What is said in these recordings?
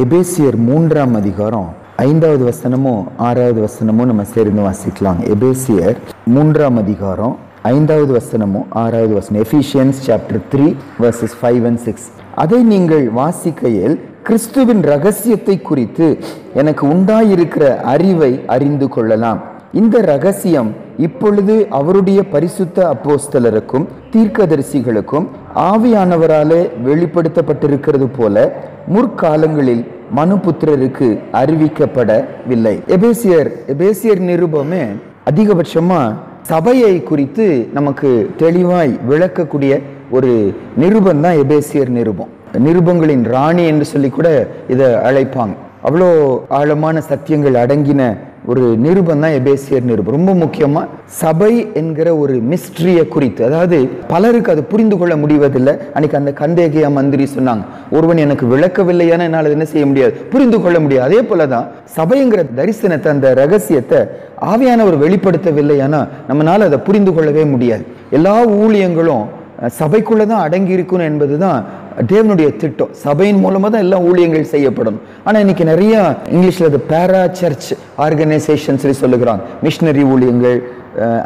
எபேசியர் 3ஆம் அதிகாரம் 5வது வசனமும் 6வது வசனமும் நம்ம சேர்ந்து வாசிக்கலாம். எபேசியர் 3ஆம் அதிகாரம் 5வது வசனமும் 6வது வசனம். Ephesians chapter 3 verses 5 and 6. அதை நீங்கள் வாசிக்கையில் கிறிஸ்துவின் ரகசியத்தை குறித்து எனக்கு உண்டாயிருக்கிற அறிவை அறிந்து கொள்ளலாம். இந்த ரகசியம் இப்பொழுது அவருடைய பரிசுத்த அப்போஸ்தலருக்கும் தீர்க்கதரிசிகளுக்கும் ஆவியானவராலே வெளிப்படுத்தப்பட்டிருக்கிறது போல முற்காலங்களில் மனுபுத்திரருக்கு அறிவிக்கப்படவில்லை. எபேசியர் நிருபமே அதிகபட்சமா சபையை குறித்து நமக்கு தெளிவாய் விளக்கக்கூடிய ஒரு நிருபம் தான் எபேசியர் நிருபம். நிருபங்களின் ராணி என்று சொல்லி கூட இதை அழைப்பாங்க. அவ்வளோ ஆழமான சத்தியங்கள் அடங்கின ஒரு நிருபம் தான் எபேசியர் நிருபம். ரொம்ப முக்கியமா சபை என்கிற ஒரு மிஸ்ட்ரியை குறித்து, அதாவது பலருக்கு அது புரிந்து கொள்ள முடிவதில்லை. அன்னைக்கு அந்த கந்தேகியா மந்திரி சொன்னாங்க, ஒருவன் எனக்கு விளக்கவில்லையான என்னால் என்ன செய்ய முடியாது, புரிந்து கொள்ள முடியாது. அதே போலதான் சபைங்கிற தரிசனத்தை, அந்த ரகசியத்தை ஆவியானவர் வெளிப்படுத்தவில்லையானா நம்மளால அதை புரிந்து கொள்ளவே முடியாது. எல்லா ஊழியங்களும் சபைக்குள்ளதான் அடங்கி இருக்கணும் என்பதுதான் தேவனுடைய திட்டம். சபையின் மூலமா தான் எல்லா ஊழியங்கள் செய்யப்படும். ஆனா இன்னைக்கு நிறைய இங்கிலீஷ்ல அது பேரா சர்ச் ஆர்கனைசேஷன் சொல்லி சொல்லுகிறாங்க. மிஷனரி ஊழியங்கள்,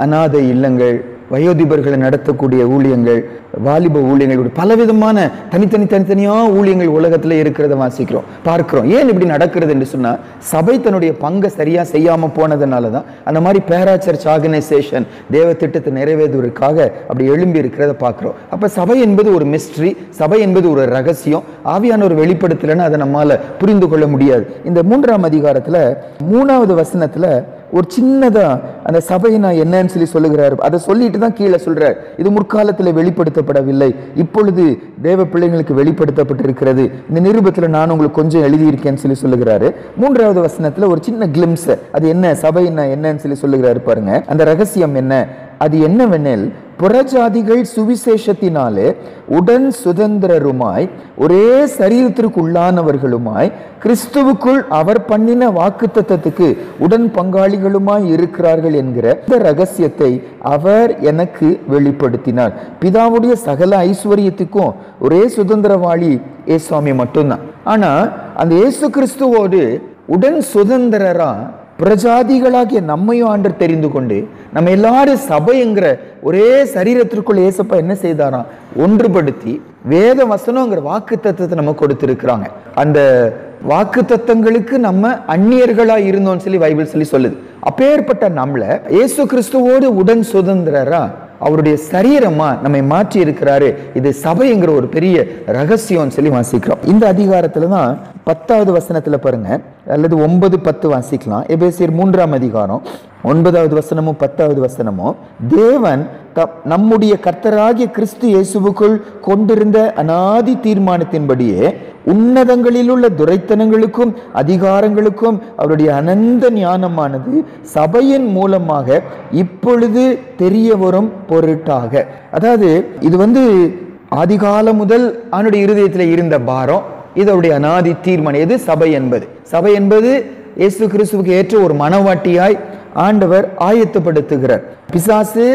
அநாதை இல்லங்கள், வயோதிபர்களை நடத்தக்கூடிய ஊழியங்கள், வாலிப ஊழியங்கள், பலவிதமான தனித்தனியா ஊழியங்கள் உலகத்துல இருக்கிறத வாசிக்கிறோம், பார்க்கிறோம். ஏன் இப்படி நடக்கிறது என்று சொன்னா, சபை தன்னுடைய பங்கை சரியா செய்யாம போனதுனாலதான் அந்த மாதிரி பேரா சர்ச் ஆர்கனைசேஷன் தேவ திட்டத்தை நிறைவேற்றுவதற்காக அப்படி எழும்பி இருக்கிறத பார்க்கிறோம். அப்ப சபை என்பது ஒரு மிஸ்ட்ரி, சபை என்பது ஒரு ரகசியம். ஆவியான ஒரு வெளிப்படுத்தலைன்னா அதை நம்மால புரிந்து கொள்ள முடியாது. இந்த 3ஆம் அதிகாரத்துல 3வது வசனத்துல ஒரு சின்னதா அந்த சபையினா என்னன்னு சொல்லி சொல்லுகிறாரு. அதை சொல்லிட்டு தான் கீழே சொல்றார், இது முற்காலத்துல வெளிப்படுத்தப்படவில்லை, இப்பொழுது தேவ பிள்ளைகளுக்கு வெளிப்படுத்தப்பட்டிருக்கிறது. இந்த நிருபத்துல நான் உங்களுக்கு கொஞ்சம் எழுதியிருக்கேன்னு சொல்லி சொல்லுகிறாரு. 3வது வசனத்துல ஒரு சின்ன கிளிம்ஸ், அது என்ன சபையினா என்னன்னு சொல்லி சொல்லுகிறாரு பாருங்க. அந்த ரகசியம் என்ன? அது என்னவெனில், புறஜாதிகள் சுவிசேஷத்தினாலே உடன் சுதந்திரருமாய் ஒரே சரீரத்திற்கு உள்ளானவர்களுமாய் கிறிஸ்துவுக்குள் அவர் பண்ணின வாக்குத்தத்தத்துக்கு உடன் பங்காளிகளுமாய் இருக்கிறார்கள் என்கிற இந்த ரகசியத்தை அவர் எனக்கு வெளிப்படுத்தினார். பிதாவுடைய சகல ஐஸ்வர்யத்துக்கும் ஒரே சுதந்திரவாளி ஏசுவாமி மட்டும்தான். ஆனா அந்த இயேசு கிறிஸ்துவோடு உடன் சுதந்திரரா பிரஜாதிகளாகிய நம்மையும் ஆண்டர் தெரிந்து கொண்டு நம்ம எல்லாரும் சபைங்கிற ஒரே சரீரத்திற்குள் ஏசப்பா என்ன செய்தாராம், ஒன்றுபடுத்தி வேத வசனங்கிற வாக்கு தத்தத்தை நம்ம கொடுத்திருக்கிறாங்க. அந்த வாக்கு தத்தங்களுக்கு நம்ம அந்நியர்களா இருந்தோம்னு சொல்லி பைபிள் சொல்லி சொல்லுது. அப்பேற்பட்ட நம்மள இயேசு கிறிஸ்துவோடு உடன் சுதந்திரரா அவருடைய சரீரமா நம்மை மாற்றி இருக்கிறாரு. இது சபைங்கிற ஒரு பெரிய ரகசியம் சொல்லி வாசிக்கிறோம். இந்த அதிகாரத்துலதான் 10வது வசனத்துல பாருங்க, அல்லது 9, 10 வாசிக்கலாம். எபேசியர் 3ஆம் அதிகாரம் 9வது வசனமும் 10வது வசனமும், தேவன் நம்முடைய கர்த்தராகிய கிறிஸ்து இயேசுவுக்குள் கொண்டிருந்த அநாதி தீர்மானத்தின்படியே உன்னதங்களில் உள்ள துரைத்தனங்களுக்கும் அதிகாரங்களுக்கும் அவருடைய அனந்த ஞானமானது சபையின் மூலமாக இப்பொழுது தெரிய வரும் பொருட்டாக. அதாவது இது ஆதிகாலம் முதல் அவனுடைய இருதயத்தில் இருந்த பாரம், இதோடைய அநாதி தீர்மானம். எது? சபை என்பது. சபை என்பது இயேசு கிறிஸ்துவுக்கு ஏற்ற ஒரு மனவாட்டியாய் ஆண்டவர் ஆயத்தப்படுத்துகிறார். பிசாசு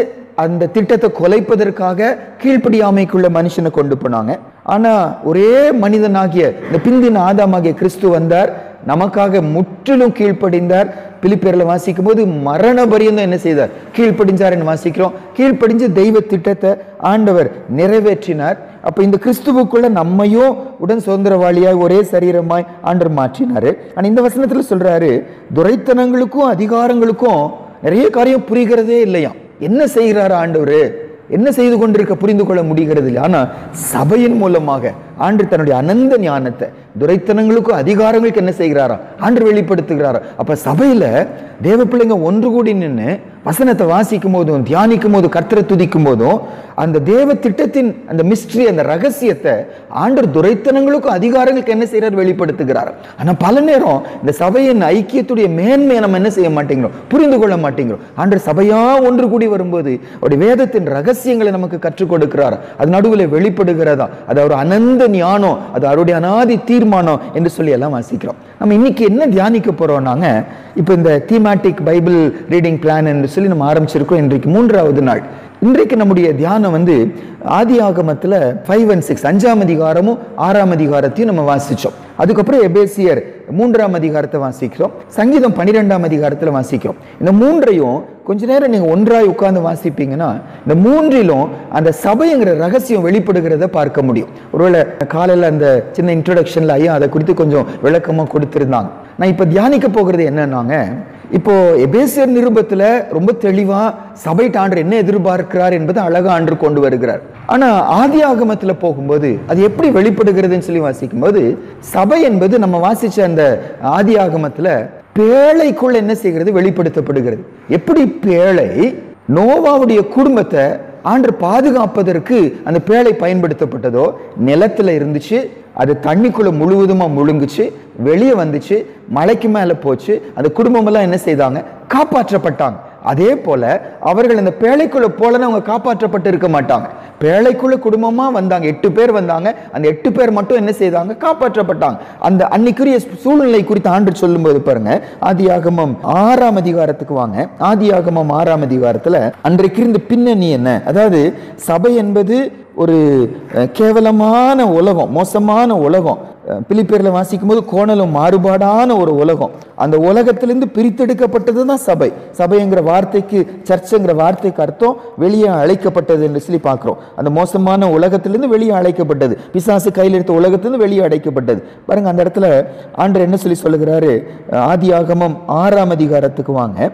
அந்த திட்டத்தை கொலைப்பதற்காக கீழ்ப்படியாமைக்குள்ள மனுஷனை கொண்டு போனாங்க. ஆனா ஒரே மனிதனாகிய இந்த பிந்தின ஆதாமாகிய கிறிஸ்து வந்தார், நமக்காக முற்றிலும் கீழ்ப்படிந்தார். பிலிப்பியர்ல வாசிக்கும் போது மரண பரியந்தம் என்ன செய்தார், கீழ்ப்படிஞ்சார் என்று வாசிக்கிறோம். கீழ்ப்படிஞ்சு தெய்வ திட்டத்தை ஆண்டவர் நிறைவேற்றினார். அப்ப இந்த கிறிஸ்துவுக்குள்ள நம்மையும் உடன் சுதந்திரவாளியாய் ஒரே சரீரமாய் ஆண்டவர் மாற்றினாரு. ஆனா இந்த வசனத்துல சொல்றாரு, துரைத்தனங்களுக்கும் அதிகாரங்களுக்கும் நிறைய காரியம் புரிகிறதே இல்லையா. என்ன செய்கிறாரு ஆண்டவர், என்ன செய்து கொண்டிருக்க புரிந்து கொள்ள முடிகிறது இல்லை. ஆனா சபையின் மூலமாக ஆண்டு தன்னுடைய அனந்த ஞானத்தை துரைத்தனங்களுக்கும் அதிகாரங்களுக்கு என்ன செய்கிறாரா, ஆண்டு வெளிப்படுத்துகிறாரா. அப்ப சபையில தேவ பிள்ளைங்க ஒன்று கூடி நின்று வசனத்தை வாசிக்கும் போதும் தியானிக்கும் போதும் கர்த்தரை துதிக்கும் போதும் அந்த தேவ திட்டத்தின் அந்த மிஸ்ட்ரி, அந்த ரகசியத்தை ஆண்டவர் துரைத்தனங்களுக்கும் அதிகாரங்களுக்கு என்ன செய்யறாரு, வெளிப்படுத்துகிறார். ஆனா பல நேரம் இந்த சபையின் ஐக்கியத்துடைய மேன்மையை நம்ம என்ன செய்ய மாட்டேங்கிறோம், புரிந்து கொள்ள மாட்டேங்கிறோம். ஆண்டவர் சபையா ஒன்று கூடி வரும்போது அவருடைய வேதத்தின் ரகசியங்களை நமக்கு கற்றுக் கொடுக்கிறார். அது நடுவில் வெளிப்படுகிறதா, அது அவர் அனந்த ஞானம், அது அவருடைய அநாதி தீர்மானம் என்று சொல்லி எல்லாம் வாசிக்கிறோம். நம்ம இன்னைக்கு என்ன தியானிக்க போறோம்னாங்க, இப்போ இந்த தீமேட்டிக் பைபிள் ரீடிங் பிளான் என்று சொல்லி நம்ம ஆரம்பிச்சிருக்கோம். இன்றைக்கு 3வது நாள். இன்றைக்கு நம்முடைய தியானம் ஆதி ஆகமத்தில் 5 and 6 5ஆம் அதிகாரமும் 6ஆம் அதிகாரத்தையும் நம்ம வாசிச்சோம். அதுக்கப்புறம் எபேசியர் 3ஆம் அதிகாரத்தை வாசிக்கிறோம், சங்கீதம் 12ஆம் அதிகாரத்தில் வாசிக்கிறோம். இந்த மூன்றையும் கொஞ்ச நேரம் நீங்க ஒன்றாய் உட்கார்ந்து வாசிப்பீங்கன்னா இந்த மூன்றிலும் அந்த சபைங்கிற ரகசியம் வெளிப்படுகிறத பார்க்க முடியும். ஒருவேளை காலையில் அந்த சின்ன இன்ட்ரோடக்ஷன்ல ஐயா அதை குறித்து கொஞ்சம் விளக்கமா கொடுத்திருந்தாங்க. நான் இப்ப தியானிக்க போகிறது என்னன்னாங்க, இப்போ எபேசியர் நிருபத்துல ரொம்ப தெளிவா சபை ஆண்டவர் என்ன எதிர்பார்க்கிறார் என்பதை அழகா ஆண்டவர் கொண்டு வருகிறார். ஆனா ஆதி ஆகமத்துல போகும்போது அது எப்படி வெளிப்படுகிறதுன்னு சொல்லி வாசிக்கும் போது, சபை என்பது நம்ம வாசிச்ச அந்த ஆதி ஆகமத்துல பேழைக்குள்ள என்ன செய்கிறது வெளிப்படுத்தப்படுகிறது. எப்படி பேழை நோவாவுடைய குடும்பத்தை ஆண்டவர் பாதுகாப்பதற்கு அந்த பேழை பயன்படுத்தப்பட்டதோ, நிலத்துல இருந்துச்சு, அது தண்ணிக்குள்ள முழுவதுமா முழுங்குச்சு, வெளியே வந்துச்சு, மலைக்கு மேல போச்சு, அந்த குடும்பம் எல்லாம் என்ன செய்தாங்க, காப்பாற்றப்பட்டாங்க. அதே போல அவர்கள் அந்த பேழைக்குள்ள போலன்னு அவங்க காப்பாற்றப்பட்டு இருக்க மாட்டாங்க. பேழைக்குள்ள குடும்பமா வந்தாங்க, 8 பேர் வந்தாங்க, அந்த 8 பேர் மட்டும் என்ன செய்தாங்க, காப்பாற்றப்பட்டாங்க. அந்த அன்னைக்குரிய சூழ்நிலை குறித்து ஆண்டவர் சொல்லும்போது பாருங்க, ஆதியாகமம் 6ஆம் அதிகாரத்துக்கு வாங்க. ஆதியாகமம் 6ஆம் அதிகாரத்துல அன்றைக்கு இருந்த பின்னணி என்ன, அதாவது சபை என்பது ஒரு கேவலமான உலகம், மோசமான உலகம். பிலிப்பியர்ல வாசிக்கும் போது கோணலும் மாறுபாடான ஒரு உலகம். அந்த உலகத்திலிருந்து பிரித்தெடுக்கப்பட்டது தான் சபை. சபைங்கிற வார்த்தைக்கு, சர்ச்சுங்கிற வார்த்தைக்கு அர்த்தம் வெளியே அழைக்கப்பட்டது என்று சொல்லி பார்க்கிறோம். அந்த மோசமான உலகத்திலிருந்து வெளியே அழைக்கப்பட்டது, பிசாசு கையில் எடுத்த உலகத்திலிருந்து வெளியே அழைக்கப்பட்டது. பாருங்க அந்த இடத்துல ஆண்டவர் என்ன சொல்லி சொல்லுகிறாரு, ஆதியாகமம் 6ஆம் அதிகாரத்துக்கு வாங்க.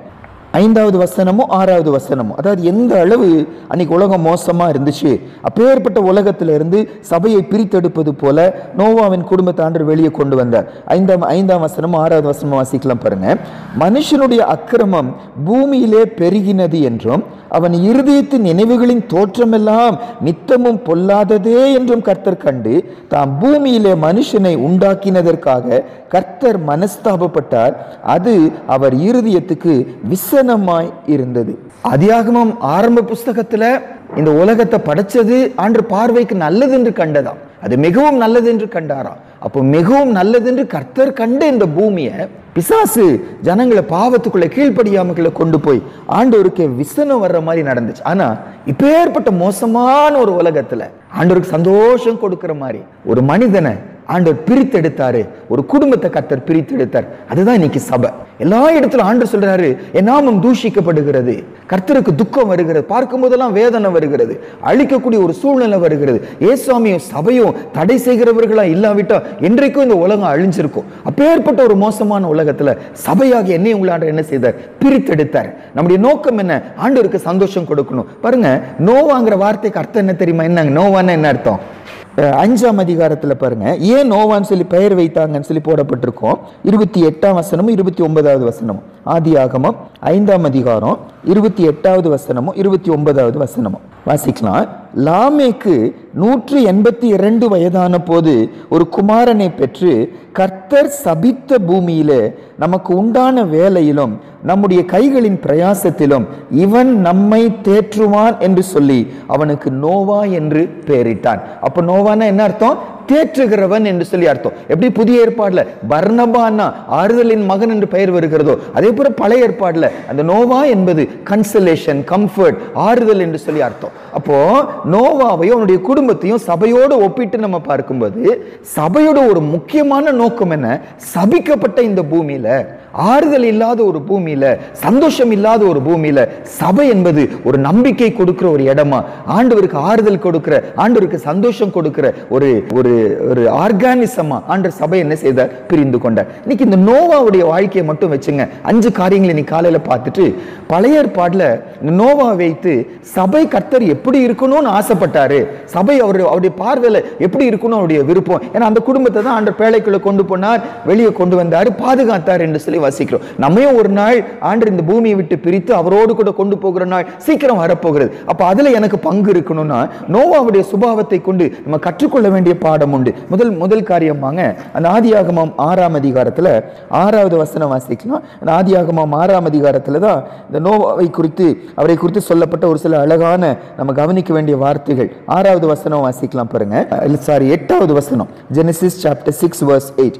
5வது வசனமும் 6வது வசனமும், அதாவது எந்த அளவு அன்னைக்கு உலகம் மோசமா இருந்துச்சு, அப்பேற்பட்ட உலகத்தில இருந்து சபையை பிரித்தெடுப்பது போல நோவாவின் குடும்பத்தை ஆண்டவர் வெளியே கொண்டு வந்தார். 5ஆம் வசனமும் 6வது வசனமும் வாசிக்கலாம் பாருங்க. மனுஷனுடைய அக்கிரமம் பூமியிலே பெருகினது என்றும் அவன் இருதயத்தின் நினைவுகளின் தோற்றமெல்லாம் நித்தமும் பொல்லாததே என்றும் கர்த்தர் கண்டு தாம் பூமியிலே மனுஷனை உண்டாக்கினதற்காக கர்த்தர் மனஸ்தாபப்பட்டார், அது அவர் இருதயத்துக்கு விசனமாய் இருந்தது. ஆதியாகமம் ஆரம்ப புஸ்தகத்துல இந்த உலகத்தை படைச்சது ஆண்டவர் பார்வைக்கு நல்லது என்று கண்டதாம், அது மிகவும் நல்லது என்று கண்டாராம். அப்போ மிகவும் நல்லது என்று கர்த்தர் கண்ட இந்த பூமியை பிசாசு ஜனங்களை பாவத்துக்குள்ள கீழ்ப்படியாமக்குள்ள கொண்டு போய் ஆண்டவருக்கு விசனம் வர்ற மாதிரி நடந்துச்சு. ஆனா இப்பேற்பட்ட மோசமான ஒரு உலகத்துல ஆண்டவருக்கு சந்தோஷம் கொடுக்கிற மாதிரி ஒரு மனிதனை ஆண்டவர் பிரித்தெடுத்தாரு, ஒரு குடும்பத்தை கர்த்தர் பிரித்தெடுத்தார். அதுதான் இன்னைக்கு சபை. எல்லா இடத்துல ஆண்டவர் சொல்றாரு, என் நாமம் தூஷிக்கப்படுகிறது, கர்த்தருக்கு துக்கம் வருகிறது, பார்க்கும் போதெல்லாம் வேதனை வருகிறது, அழிக்கக்கூடிய ஒரு சூழ்நிலை வருகிறது. ஏசாமியும் சபையும் தடை செய்கிறவர்களா இல்லாவிட்டா என்றைக்கும் இந்த உலகம் அழிஞ்சிருக்கும். அப்பேற்பட்ட ஒரு மோசமான உலகத்துல சபையாக என்னை உங்களாண்ட என்ன செய்தார், பிரித்தெடுத்தார். நம்முடைய நோக்கம் என்ன, ஆண்டவருக்கு சந்தோஷம் கொடுக்கணும். பாருங்க, நோவாங்கிற வார்த்தைக்கு அர்த்தம் என்ன தெரியுமா, என்னங்க நோவான்னு என்ன அர்த்தம்? 5ஆம் அதிகாரத்துல பாருங்க, ஏன் நோவான்னு சொல்லி பெயர் வைத்தாங்கன்னு சொல்லி போடப்பட்டிருக்கோம். 28ஆம் வசனமும் 29வது வசனமும், ஆதியாகமம் 5ஆம் அதிகாரம் 28வது வசனமும் 29வது வசனமும் வாசிக்கலாம். லாமேக்கு 182 வயதான போது ஒரு குமாரனை பெற்று கர்த்தர் சபித்த பூமியிலே நமக்கு உண்டான வேலையிலும் நம்முடைய கைகளின் பிரயாசத்திலும் இவன் நம்மை தேற்றுவான் என்று சொல்லி அவனுக்கு நோவா என்று பெயரிட்டான். அப்ப நோவான்னா என்ன அர்த்தம், தேற்றுகிறவன் என்று சொல்லி அர்த்தம். எப்படி புதிய ஏற்பாடுல பர்னபான்னா ஆறுதலின் மகன் என்று பெயர் வருகிறதோ, அதே போல பழைய ஏற்பாடுல அந்த நோவா என்பது கன்சலேஷன், கம்ஃபர்ட், ஆறுதல் என்று சொல்லி அர்த்தம். அப்போ நோவாவையும் அவனுடைய குடும்பத்தையும் சபையோடு ஒப்பிட்டு நம்ம பார்க்கும்போது சபையோட ஒரு முக்கியமான நோக்கம் என்ன, சபிக்கப்பட்ட இந்த பூமியில, ஆறுதல் இல்லாத ஒரு பூமியில, சந்தோஷம் இல்லாத ஒரு பூமியில சபை என்பது ஒரு நம்பிக்கை கொடுக்கிற ஒரு இடமா, ஆண்டவருக்கு ஆறுதல் கொடுக்கிற, ஆண்டவருக்கு சந்தோஷம் கொடுக்கிற ஒரு ஒரு ஒரு ஆர்கானிசமா ஆண்டவர் சபை என்ன செய்தார், பிரிந்து கொண்டார். இன்னைக்கு இந்த நோவாவுடைய வாழ்க்கையை மட்டும் வச்சுங்க, 5 காரியங்களை நீ காலையில பார்த்துட்டு பழைய ஏற்பாடுல இந்த நோவா வைத்து சபை கர்த்தர் எப்படி இருக்கணும்னு ஆசைப்பட்டாரு, சபை அவருடைய பார்வையில எப்படி இருக்கணும் அவருடைய விருப்பம். ஏன்னா அந்த குடும்பத்தை தான் ஆண்டவர் பேழைக்குள்ள கொண்டு போனார், வெளியே கொண்டு வந்தார், பாதுகாத்தார் என்று சொல்லி வாசிக்கிறோம். நம்மையும் ஒரு நாள் ஆண்டவர் இந்த பூமியை விட்டு பிரித்து அவரோடு கூட கொண்டு போகிற நாள் சீக்கிரம் வரப்போகிறது. அப்ப அதுல எனக்கு பங்கு இருக்கணும்னா நோவாவுடைய சுபாவத்தை கொண்டு நம்ம கற்றுக்கொள்ள வேண்டிய பாடம் உண்டு. முதல் காரியம் வாங்க, அந்த ஆதியாகமம் 6ஆம் அதிகாரத்துல 6வது வசனம் வாசிக்கலாம். ஆதியாகமம் 6ஆம் அதிகாரத்துல தான் இந்த நோவாவை குறித்து, அவரை குறித்து சொல்லப்பட்ட ஒரு சில அழகான நம்ம கவனிக்க வேண்டிய வார்த்தைகள். 6வது வசனம் வாசிக்கலாம் பாருங்க. 8வது வசனம், ஜெனசிஸ் சாப்டர் 6 verse 8.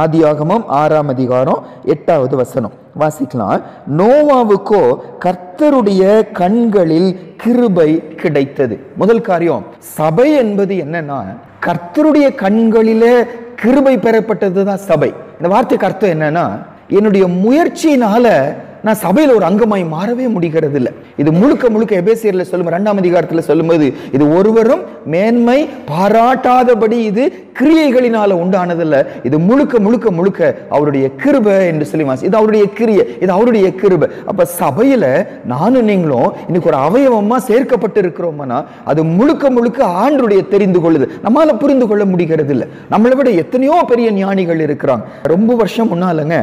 ஆதியாகமம் 6ஆம் அதிகாரம் 8வது வசனம் வாசிக்கலாம். நோவாவுக்கோ கர்த்தருடைய கண்களில் கிருபை கிடைத்தது. முதல் காரியம், சபை என்பது என்னன்னா கர்த்தருடைய கண்களிலே கிருபை பெறப்பட்டதுதான் சபை. இந்த வார்த்தைக்கு அர்த்தம் என்னன்னா, என்னுடைய முயற்சியினால நான் சபையில் ஒரு அங்கமாய் மாறவே முடிகிறது இல்லை. இது முழுக்க முழுக்க எபேசியர்ல சொல்லும் 2ஆம் அதிகாரத்தில் சொல்லும்போது, இது ஒருவரும் மேன்மை பாராட்டாதபடி இது கிரியைகளினால உண்டானதில்ல, இது முழுக்க முழுக்க முழுக்க அவருடைய கிருபை என்று சொல்லி இது அவருடைய கிரியை, இது அவருடைய கிருபை. அப்ப சபையில நானும் நீங்களும் இன்னைக்கு ஒரு அவயவமா சேர்க்கப்பட்டு இருக்கிறோம்னா அது முழுக்க முழுக்க ஆண்டருடைய தெரிந்து கொள்ளுது. நம்மளால புரிந்து கொள்ள முடிகிறது இல்லை. நம்மளை விட எத்தனையோ பெரிய ஞானிகள் இருக்கிறாங்க. ரொம்ப வருஷம் முன்னாலங்க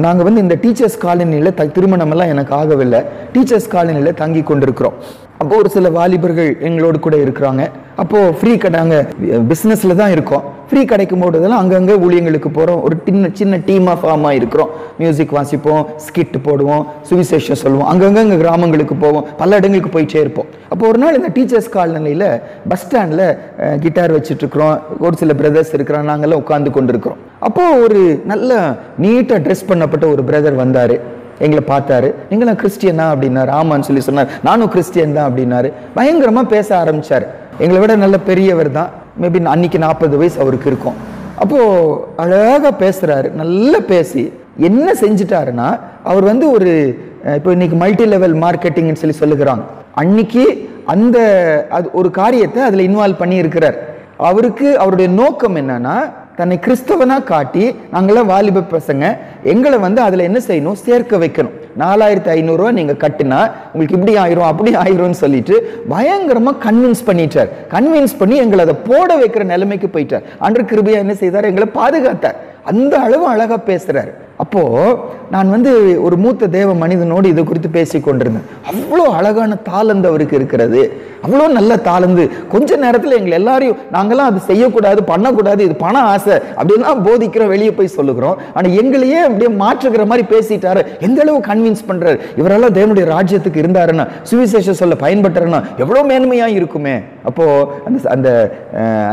நாங்க இந்த டீச்சர்ஸ் காலனியில திருமணம் எல்லாம் எனக்கு ஆகவில்லை. டீச்சர்ஸ் காலனியில தங்கி கொண்டிருக்கிறோம். அப்போ ஒரு சில வாலிபர்கள் எங்களோடு கூட இருக்கிறாங்க. அப்போ ஃப்ரீ கடை, நாங்கள் பிஸ்னஸ்ல தான் இருக்கோம். ஃப்ரீ கிடைக்கும் போதெல்லாம் அங்கங்கே ஊழியங்களுக்கு போகிறோம். ஒரு சின்ன டீமாக ஃபார்ம் ஆகிருக்கிறோம். மியூசிக் வாசிப்போம், ஸ்கிட் போடுவோம், சுவிசேஷம் சொல்லுவோம், அங்கங்கே இங்கே கிராமங்களுக்கு போவோம், பல இடங்களுக்கு போயிட்டே இருப்போம். அப்போ ஒரு நாள் இந்த டீச்சர்ஸ் காலனியில் பஸ் ஸ்டாண்டில் கிட்டார் வச்சுட்டு இருக்கிறோம். ஒரு சில பிரதர்ஸ் இருக்கிறாங்க, நாங்கள்லாம் உட்கார்ந்து கொண்டு இருக்கிறோம். அப்போது ஒரு நல்ல நீட்டாக ட்ரெஸ் பண்ணப்பட்ட ஒரு பிரதர் வந்தார். எங்களை பார்த்தாரு. நீங்களாம் கிறிஸ்டியனா அப்படின்னாரு. ஆமான்னு சொல்லி சொன்னார். நானும் கிறிஸ்டியன் தான் அப்படின்னாரு. பயங்கரமா பேச ஆரம்பிச்சாரு. எங்களை விட நல்ல பெரியவர் தான். மேபி அன்னைக்கு 40 வயசு அவருக்கு இருக்கும். அப்போ அழகா பேசுறாரு. நல்லா பேசி என்ன செஞ்சுட்டாருன்னா, அவர் ஒரு இப்போ இன்னைக்கு மல்டி லெவல் மார்க்கெட்டிங்னு சொல்லி சொல்லுகிறாங்க. அன்னைக்கு அந்த ஒரு காரியத்தை அதுல இன்வால்வ் பண்ணி இருக்கிறார். அவருக்கு அவருடைய நோக்கம் என்னன்னா, தன்னை கிறிஸ்தவனா காட்டி, நாங்களாம் வாலிப பசங்க, எங்களை அதுல என்ன செய்யணும், சேர்க்க வைக்கணும். 4500 ரூபா நீங்க கட்டினா உங்களுக்கு இப்படி ஆயிரும் அப்படி ஆயிரும்னு சொல்லிட்டு பயங்கரமா கன்வின்ஸ் பண்ணிட்டார். கன்வின்ஸ் பண்ணி எங்களை அதை போட வைக்கிற நிலைமைக்கு போயிட்டார். அன்று கிருபையா என்ன செய்தார், எங்களை பாதுகாத்தார். அந்த அளவு அழகா பேசுறாரு. அப்போ நான் ஒரு மூத்த தேவ மனிதனோடு இதை குறித்து பேசி கொண்டிருந்தேன். அவ்வளோ அழகான தாளந்து அவருக்கு இருக்கிறது, அவ்வளோ நல்ல தாளந்து. கொஞ்ச நேரத்தில் எங்களை எல்லாரையும், நாங்களாம் அது செய்யக்கூடாது பண்ணக்கூடாது, இது பண ஆசை அப்படின்லாம் போதிக்கிறோம், வெளியே போய் சொல்லுகிறோம். ஆனால் எங்களையே அப்படியே மாற்றுகிற மாதிரி பேசிட்டாரு. எந்த அளவு கன்வின்ஸ் பண்றாரு. இவரெல்லாம் தேவனுடைய ராஜ்யத்துக்கு இருந்தாருன்னா, சுவிசேஷம் சொல்ல பயன்பட்டுறன்னா எவ்வளோ மேன்மையா இருக்குமே. அப்போ அந்த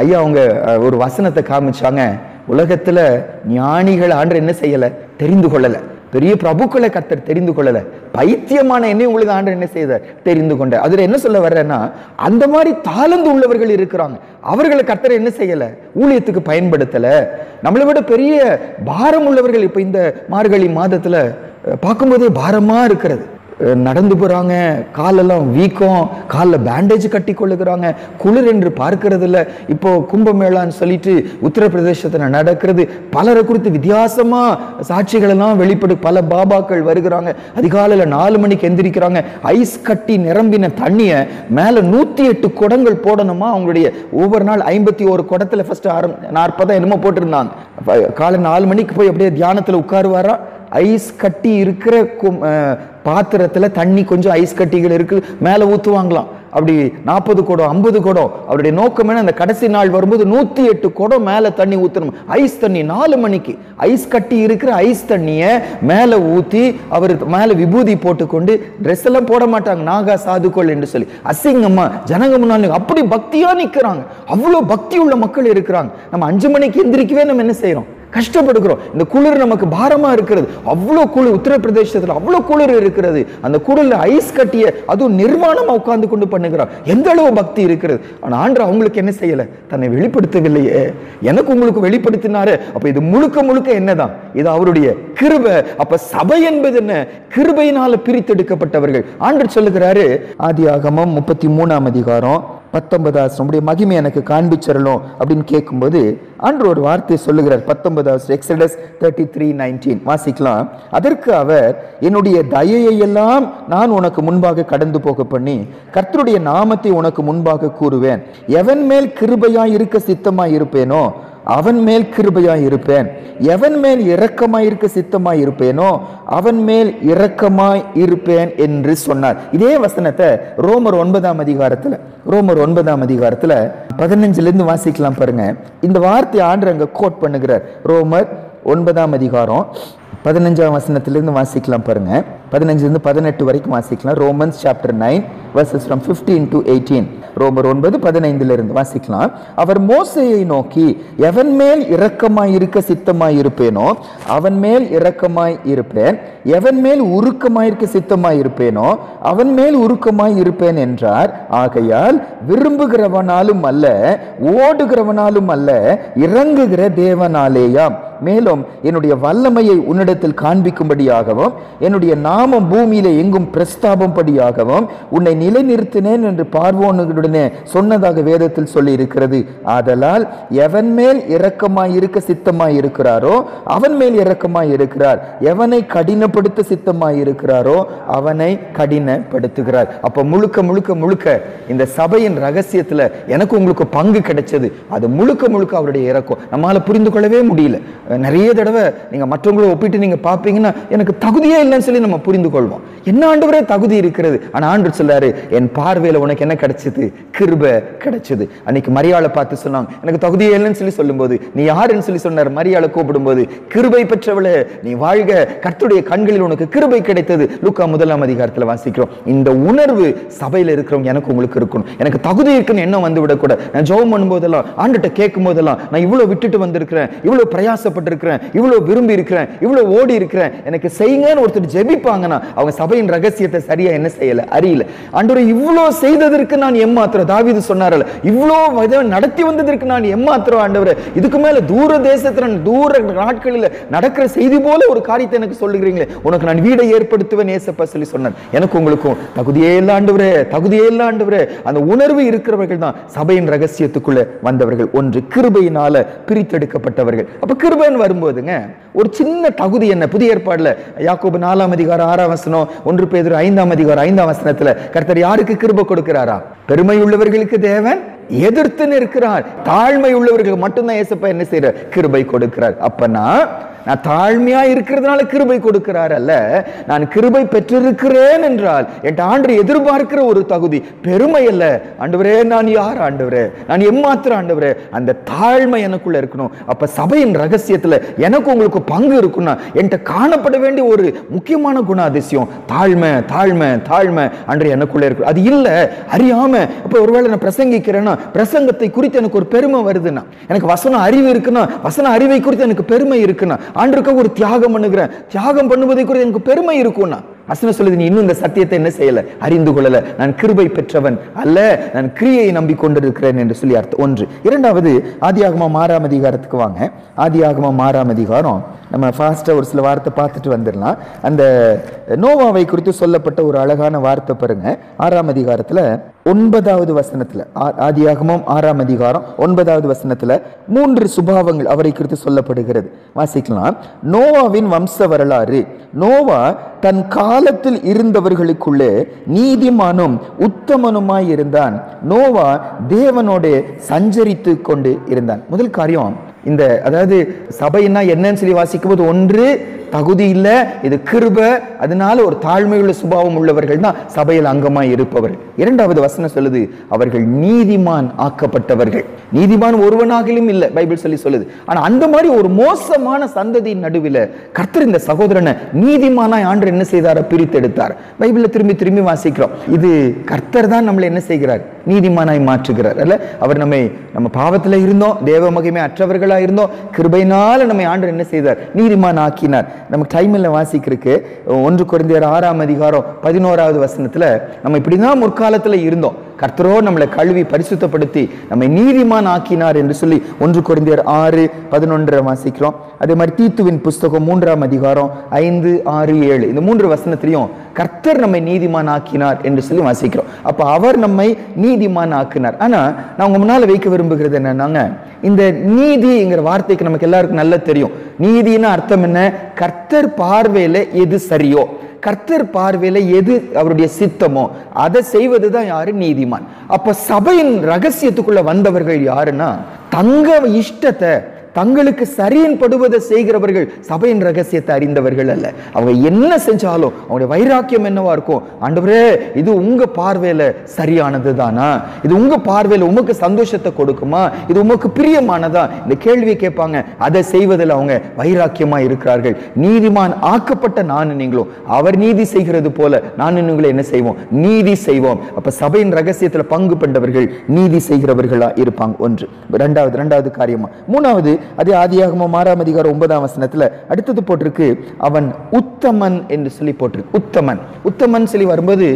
ஐயா அவங்க ஒரு வசனத்தை காமிச்சாங்க. உலகத்துல ஞானிகள் ஆண்டு என்ன செய்யல, தெரிந்து கொள்ளல. பெரிய பிரபுக்களை கர்த்தர் தெரிந்து கொள்ளல. பைத்தியமான என்னை உங்களுக்கு ஆண்டு என்ன செய்தார், தெரிந்து கொண்டார். அதுல என்ன சொல்ல வர்றேன்னா, அந்த மாதிரி தாளந்து உள்ளவர்கள் இருக்கிறாங்க. அவர்களை கர்த்தர் என்ன செய்யல, ஊழியத்துக்கு பயன்படுத்தல. நம்மளை விட பெரிய பாரம் உள்ளவர்கள் இப்ப இந்த மார்கழி மாதத்துல பார்க்கும்போதே பாரமா இருக்கிறது. நடந்து போறாங்க, காலெல்லாம் வீக்கம், காலில் பேண்டேஜ் கட்டி கொள்ளுகிறாங்க, குளிர் என்று பார்க்கறது இல்லை. இப்போ கும்பமேளான்னு சொல்லிட்டு உத்தரப்பிரதேசத்தில் நடக்கிறது. பலரை குறித்து வித்தியாசமா சாட்சிகள் எல்லாம் வெளிப்படு. பல பாபாக்கள் வருகிறாங்க. அதிகாலையில் 4 மணிக்கு எந்திரிக்கிறாங்க. ஐஸ் கட்டி நிரம்பின தண்ணியை மேல 108 குடங்கள் போடணுமா. அவங்களுடைய ஒவ்வொரு நாள் 51 குடத்துல ஃபர்ஸ்ட் 40 என்னமோ போட்டிருந்தாங்க. காலை 4 மணிக்கு போய் அப்படியே தியானத்துல உட்காருவாரா. ஐஸ் கட்டி இருக்கிற பாத்திரத்துல தண்ணி கொஞ்சம் ஐஸ் கட்டிகள் இருக்கு, மேல ஊத்துவாங்களாம். அப்படி 40 குடம் 50 குடம். அவருடைய நோக்கம் என்ன, அந்த கடைசி நாள் வரும்போது 108 குடம் மேல தண்ணி ஊத்தணும். ஐஸ் தண்ணி 4 மணிக்கு ஐஸ் கட்டி இருக்கிற ஐஸ் தண்ணிய மேல ஊத்தி அவர் மேல விபூதி போட்டுக்கொண்டு, ட்ரெஸ் எல்லாம் போட மாட்டாங்க, நாகா சாதுக்கள் என்று சொல்லி அசிங்கம்மா ஜனங்க முன்னாடி அப்படி பக்தியா நிக்கிறாங்க. அவ்வளவு பக்தி உள்ள மக்கள் இருக்கிறாங்க. நம்ம 5 மணிக்கு எந்திரிக்கவே நம்ம என்ன செய்யறோம், கஷ்டப்படுகிறோம். இந்த குளிர் நமக்கு பாரமா இருக்கிறது. அவ்வளவு குளிர், உத்தரப்பிரதேசத்துல அவ்வளவு குளிர் இருக்கிறது. அந்த குளிர்ல ஐஸ் கட்டிய அதுவும் நிர்வாணமா உட்கார்ந்து கொண்டு பண்ணுகிறார். எந்த அளவு பக்தி இருக்கிறது. ஆனா ஆண்டவர் அவங்களுக்கு என்ன செய்யல, தன்னை வெளிப்படுத்தவில்லையே. எனக்கு உங்களுக்கு வெளிப்படுத்தினாரு. அப்ப இது முழுக்க முழுக்க என்னதான், இது அவருடைய கிருபை. அப்ப சபை என்பது என்ன, கிருபையினால பிரித்தெடுக்கப்பட்டவர்கள். ஆண்டவர் சொல்லுகிறாரு, ஆதியாகமம் 33ஆம் அதிகாரம் 19 நம்முடைய மகிமை எனக்கு காண்பிச்சரலும் அப்படின்னு கேட்கும்போது ஆண்டவர் ஒரு வார்த்தை சொல்லுகிறார். 19 எக்ஸடஸ் 33:19 வாசிக்கலாம். அதற்கு அவர், என்னுடைய தயையை எல்லாம் நான் உனக்கு முன்பாக கடந்து போக பண்ணி கர்த்தருடைய நாமத்தை உனக்கு முன்பாக கூறுவேன். எவன் மேல் கிருபையாய் இருக்க சித்தமாய் இருப்பேனோ அவன் மேல் கிருபையாய் இருப்பேன். எவன் மேல் இரக்கமாய் இருக்க சித்தமாய் இருப்பேனோ அவன் மேல் இரக்கமாய் இருப்பேன் என்று சொன்னார். இதே வசனத்தை ரோமர் 9ஆம் அதிகாரத்துல 15 இருந்து வாசிக்கலாம் பாருங்க. இந்த வார்த்தை ஆண்டவர் அங்க கோட் பண்ணுகிறார். ரோமர் 9ஆம் அதிகாரம் 15ஆம் வசனத்திலிருந்து வாசிக்கலாம் பாருங்க. 15 18 வரைக்கும் வாசிக்கலாம். Romans chapter 9 verses from 15 to 18. ரோமர் 9:15 வாசிக்கலாம். அவர் மோசேயை நோக்கி, எவன் மேல் இரக்கமாய் இருக்க சித்தமாய் இருப்பேனோ அவன் மேல் இரக்கமாய் இருப்பேன், எவன் மேல் உருக்கமாய் இருக்க சித்தமாய் இருப்பேனோ அவன் மேல் உருக்கமாய் இருப்பேன் என்றார். ஆகையால் விரும்புகிறவனாலும் அல்ல ஓடுகிறவனாலும் அல்ல இறங்குகிற தேவனாலேயாம். மேலும் என்னுடைய வல்லமையை உன்னிடத்தில் காண்பிக்கும்படியாகவும் என்னுடைய நாமம் பூமியில எங்கும் பிரஸ்தாபம்படியாகவும் உன்னை நிலைநிறுத்தினேன் என்று பார்வோனுடனே சொன்னதாக வேதத்தில் சொல்லி இருக்கிறது. ஆதலால் எவன் மேல் இரக்கமாய் இருக்க சித்தமாய் இருக்கிறாரோ அவன் மேல் இரக்கமாய் இருக்கிறார், எவனை கடினப்படுத்த சித்தமாய் இருக்கிறாரோ அவனை கடினப்படுத்துகிறார். அப்ப முழுக்க முழுக்க முழுக்க இந்த சபையின் ரகசியத்துல எனக்கு உங்களுக்கு பங்கு கிடைச்சது. அது முழுக்க முழுக்க அவருடைய இரக்கம். நம்மால புரிந்து கொள்ளவே முடியல. நிறைய தடவை நீங்க மற்றவங்களை ஒப்பிட்டு நீங்க பாப்பீங்கன்னா எனக்கு தகுதியே இல்லைன்னு சொல்லி நம்ம புரிந்து கொள்வோம். என்ன ஆண்டவரே தகுதி இருக்கிறது. ஆனா ஆண்டவர் சொல்லாரு, என் பார்வையில உனக்கு என்ன கிடைச்சது? கிருபை கிடைச்சது. அன்னைக்கு மரியாளை பார்த்து சொன்னாங்க, எனக்கு தகுதியே இல்லைன்னு சொல்லி சொல்லும்போது நீ யாருன்னு சொல்லி சொன்னார். மரியாளை கூப்பிடும் போது, கிருபை பெற்றவளே நீ வாழ்க, கர்த்தருடைய கண்களில் உனக்கு கிருபை கிடைத்தது. லூக்கா 1 வாசிக்கிறோம். இந்த உணர்வு சபையில இருக்கிறவங்க எனக்கு உங்களுக்கு இருக்கணும். எனக்கு தகுதி இருக்குன்னு என்ன வந்து விடக்கூடாது. நான் ஜெபம் பண்ணும்போதெல்லாம் ஆண்டவர்ட்ட கேட்கும் போதெல்லாம் நான் இவ்வளவு விட்டுட்டு வந்திருக்கிறேன், இவ்வளவு பிரயாசப்பட்டிருக்கிறேன், இவ்வளவு விரும்பி இருக்கிறேன், இவ்வளவு ஓடி இருக்கிறேன், எனக்கு செய்யுங்கன்னு ஒருத்தர் ஜெபிப்பாங்கன்னா அவங்க சபையின் ரகசியத்தை சரியா என்ன செய்யல, அறியல. ஆண்டவரே இவ்வளவு செய்ததற்கு நான் எம்மாத்திரம். தாவீது சொன்னாரல்ல, இவ்வளவு நடத்தி வந்ததற்கு நான் எம்மாத்திரம் ஆண்டவரே. இதுக்கு மேல தூர தேசத்துல தூர நாட்களில் நடக்கிற செய்தி போல ஒரு காரியத்தை எனக்கு சொல்லுகிறீங்களே, உனக்கு நான் வீடை ஏற்படுத்துவேன் ஏசப்பா சொல்லி சொன்னார். எனக்கு உங்களுக்கும் தகுதியே இல்ல ஆண்டவரே, தகுதியே இல்ல ஆண்டவரே. அந்த உணர்வு இருக்கிறவர்கள் தான் சபையின் ரகசியத்துக்குள்ள வந்தவர்கள். ஒன்று, கிருபையினால பிரித்தெடுக்கப்பட்டவர்கள். அப்ப கிருபைன்னு வரும்போதுங்க ஒரு சின்ன தகுதி என்ன? புதிய ஏற்பாடுல யாக்கோபு 4:6 1 பேதுரு 5:5 கர்த்தர் யாருக்கு கிருபை கொடுக்கிறாரா? பெருமை உள்ளவர்களுக்கு தேவன் எதிர்த்து நிற்கிறார். தாழ்மை உள்ளவர்களுக்கு மட்டும்தான் ஏசப்பா என்ன செய்யறார்? கிருபை கொடுக்கிறார். அப்பனா நான் தாழ்மையா இருக்கிறதுனால கிருபை கொடுக்கிறார் அல்ல, நான் கிருபை பெற்றிருக்கிறேன் என்றால் என் ஆண்டவர் எதிர்பார்க்கிற ஒரு தகுதி. பெருமை அல்ல. ஆண்டவரே நான் யார் ஆண்டவரே, நான் எம்மாத்திரம் ஆண்டவரே. அந்த தாழ்மை எனக்குள்ள இருக்கணும். அப்ப சபையின் ரகசியத்துல எனக்கு உங்களுக்கு பங்கு இருக்குன்னா என்கிட்ட காணப்பட வேண்டிய ஒரு முக்கியமான குணாதிசயம் தாழ்மை. தாழ்மை தாழ்மை அன்று எனக்குள்ள இருக்கு. அது இல்ல அறியாம இப்ப ஒருவேளை நான் பிரசங்கிக்கிறேன்னா பிரசங்கத்தை குறித்து எனக்கு ஒரு பெருமை வருதுன்னா, எனக்கு வசன அறிவு இருக்குன்னா வசன அறிவை குறித்து எனக்கு பெருமை இருக்குன்னா, ஆண்டவருக்காக ஒரு தியாகம் பண்ணுகிறேன், தியாகம் பண்ணுவதை குறித்து எனக்கு பெருமை இருக்கும்னா, வசனம் சொல்லுது நீ இன்னும் இந்த சத்தியத்தை என்ன செய்யல, அறிந்து கொள்ளல. நான் கிருபை பெற்றவன் அல்ல, நான் கிரியையை நம்பிக்கொண்டிருக்கிறேன் என்று சொல்லி அர்த்தம். ஒன்று. இரண்டாவது, ஆதியாகமம் 6 வாங்க. ஆதியாகமம் 6 நம்ம ஃபாஸ்டா ஒரு சில வார்த்தை பார்த்துட்டு வந்துடலாம். அந்த நோவாவை குறித்து சொல்லப்பட்ட ஒரு அழகான வார்த்தை பாருங்க. 6 ஆதியாகமம் 6 3 சுபாவங்கள் அவரை குறித்து சொல்லப்படுகிறது. வாசிக்கலாம். நோவாவின் வம்ச வரலாறு. நோவா தன் காலத்தில் இருந்தவர்களுக்குள்ளே நீதிமானும் உத்தமனுமாய் இருந்தான். நோவா தேவனோடு சஞ்சரித்து கொண்டு இருந்தான். முதல் காரியம் இந்த, அதாவது சபைன்னா என்னன்னு சொல்லி வாசிக்கும் போது, ஒன்று தகுதி இல்ல, இது கிருபை, அதனால ஒரு தாழ்மையுள்ள சுபாவம் உள்ளவர்கள் தான் சபையில் அங்கமாய் இருப்பவர்கள். இரண்டாவது வசனம் சொல்லுது அவர்கள் நீதிமான் ஆக்கப்பட்டவர்கள். நீதிமான் ஒருவனாகிலும் இல்லை பைபிள் சொல்லி சொல்லுது. ஆனா அந்த மாதிரி ஒரு மோசமான சந்ததியின் நடுவில் கர்த்தர் இந்த சகோதரனை நீதிமானாய் ஆண்டு என்ன செய்தார? பிரித்து எடுத்தார். பைபிள்ல திரும்பி திரும்பி வாசிக்கிறோம். இது கர்த்தர் தான் நம்மளை என்ன செய்கிறார்? நீதிமானாய் மாற்றுகிறார் அல்ல. அவர் நம்ம பாவத்துல இருந்தோம், தேவ மகிமை அற்றவர்களா இருந்தோம், கிருபையினால நம்மை ஆண்டு என்ன செய்தார்? நீதிமான் ஆக்கினார். நமக்கு டைம்ல வாசிக்கிறதுக்கு 1 கொரிந்தியர் 6:11 நம்ம இப்படிதான் முற்காலத்துல இருந்தோம், கர்த்தரோ நம்மளை கழுவி பரிசுத்தப்படுத்தி நம்மை நீதிமான் ஆக்கினார் என்று சொல்லி 1 கொரிந்தியர் 6:11 வாசிக்கிறோம். அதே மாதிரி தீத்துவின் புஸ்தகம் 3 5, 6, 7 இந்த 3 வசனத்திலையும் கர்த்தர் நம்மை நீதிமான் ஆக்கினார் என்று சொல்லி வாசிக்கிறோம். அப்ப அவர் நம்மை நீதிமான் ஆக்கினார். ஆனா நான் உங்க முன்னால வைக்க விரும்புகிறது என்னன்னாங்க, இந்த நீதிங்கிற வார்த்தைக்கு நமக்கு எல்லாருக்கும் நல்லா தெரியும். நீதினா அர்த்தம் என்ன? கர்த்தர் பார்வையில எது சரியோ, கர்த்தர் பார்வையில எது அவருடைய சித்தமோ அதை செய்வதுதான் யாரு? நீதிமான். அப்ப சபையின் ரகசியத்துக்குள்ள வந்தவர்கள் யாருன்னா, தங்க இஷ்டத்தை தங்களுக்கு சரியின்படுவதை செய்கிறவர்கள் சபையின் ரகசியத்தை அறிந்தவர்கள் அல்ல. அவங்க என்ன செஞ்சாலும் அவங்களுடைய வைராக்கியம் என்னவா இருக்கும்? ஆண்டவரே, இது உங்க பார்வையில சரியானது தானா? இது உங்க பார்வையில உமக்கு சந்தோஷத்தை கொடுக்குமா? இது உமக்கு பிரியமானதா? இந்த கேள்வியை கேட்பாங்க. அதை செய்வதில் அவங்க வைராக்கியமா இருக்கிறார்கள். நீதிமான் ஆக்கப்பட்ட நான் நீங்களும் அவர் நீதி செய்கிறது போல நான் நீங்களும் என்ன செய்வோம்? நீதி செய்வோம். அப்ப சபையின் ரகசியத்துல பங்கு பெற்றவர்கள் நீதி செய்கிறவர்களா இருப்பாங்க. ஒன்று. இரண்டாவது காரியமா. மூணாவது, அதே ஆதியாகமம் 6ஆம் அதிகாரம் 9ஆம் வசனத்துல அடுத்தது போட்டிருக்கு, அவன் உத்தமன் என்று சொல்லி போட்டிருக்கு. உத்தமன் சொல்லி வரும்போது